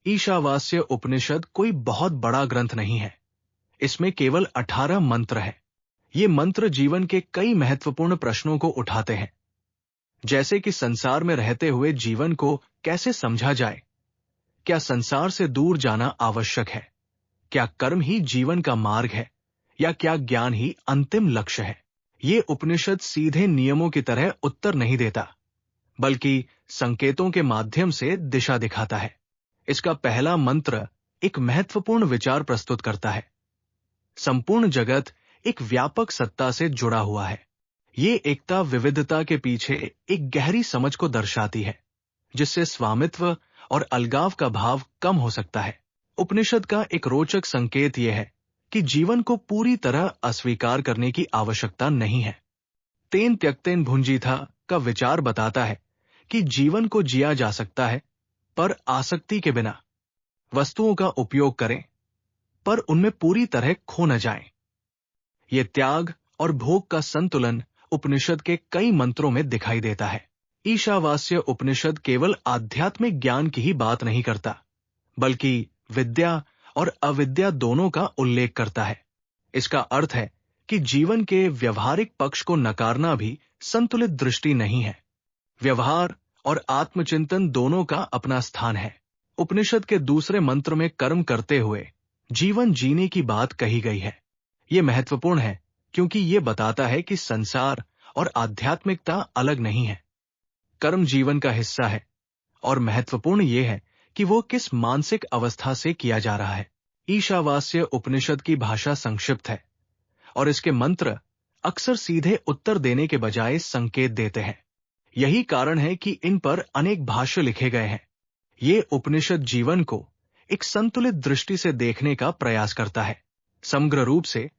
ईशावास्य उपनिषद कोई बहुत बड़ा ग्रंथ नहीं है। इसमें केवल 18 मंत्र है। ये मंत्र जीवन के कई महत्वपूर्ण प्रश्नों को उठाते हैं, जैसे कि संसार में रहते हुए जीवन को कैसे समझा जाए, क्या संसार से दूर जाना आवश्यक है, क्या कर्म ही जीवन का मार्ग है, या क्या ज्ञान ही अंतिम लक्ष्य है। ये उपनिषद सीधे नियमों की तरह उत्तर नहीं देता, बल्कि संकेतों के माध्यम से दिशा दिखाता है। इसका पहला मंत्र एक महत्वपूर्ण विचार प्रस्तुत करता है। संपूर्ण जगत एक व्यापक सत्ता से जुड़ा हुआ है। ये एकता विविधता के पीछे एक गहरी समझ को दर्शाती है, जिससे स्वामित्व और अलगाव का भाव कम हो सकता है। उपनिषद का एक रोचक संकेत यह है कि जीवन को पूरी तरह अस्वीकार करने की आवश्यकता नहीं है। तेन त्यक्तेन भुंजीथा का विचार बताता है कि जीवन को जिया जा सकता है, पर आसक्ति के बिना। वस्तुओं का उपयोग करें, पर उनमें पूरी तरह खो न जाएं। ये त्याग और भोग का संतुलन उपनिषद के कई मंत्रों में दिखाई देता है। ईशावास्य उपनिषद केवल आध्यात्मिक ज्ञान की ही बात नहीं करता, बल्कि विद्या और अविद्या दोनों का उल्लेख करता है। इसका अर्थ है कि जीवन के व्यवहारिक पक्ष को नकारना भी संतुलित दृष्टि नहीं है। व्यवहार और आत्मचिंतन दोनों का अपना स्थान है। उपनिषद के दूसरे मंत्र में कर्म करते हुए जीवन जीने की बात कही गई है। यह महत्वपूर्ण है क्योंकि यह बताता है कि संसार और आध्यात्मिकता अलग नहीं है। कर्म जीवन का हिस्सा है, और महत्वपूर्ण यह है कि वो किस मानसिक अवस्था से किया जा रहा है। ईशावास्य उपनिषद की भाषा संक्षिप्त है, और इसके मंत्र अक्सर सीधे उत्तर देने के बजाय संकेत देते हैं। यही कारण है कि इन पर अनेक भाष्य लिखे गए हैं। ये उपनिषद जीवन को एक संतुलित दृष्टि से देखने का प्रयास करता है। समग्र रूप से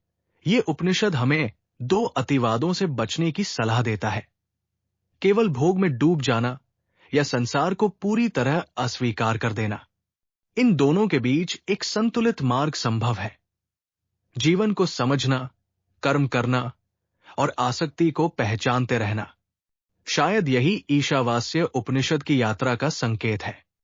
ये उपनिषद हमें दो अतिवादों से बचने की सलाह देता है: केवल भोग में डूब जाना या संसार को पूरी तरह अस्वीकार कर देना। इन दोनों के बीच एक संतुलित मार्ग संभव है। जीवन को समझना, कर्म करना और आसक्ति को पहचानते रहना। शायद यही ईशावास्य उपनिषद की यात्रा का संकेत है।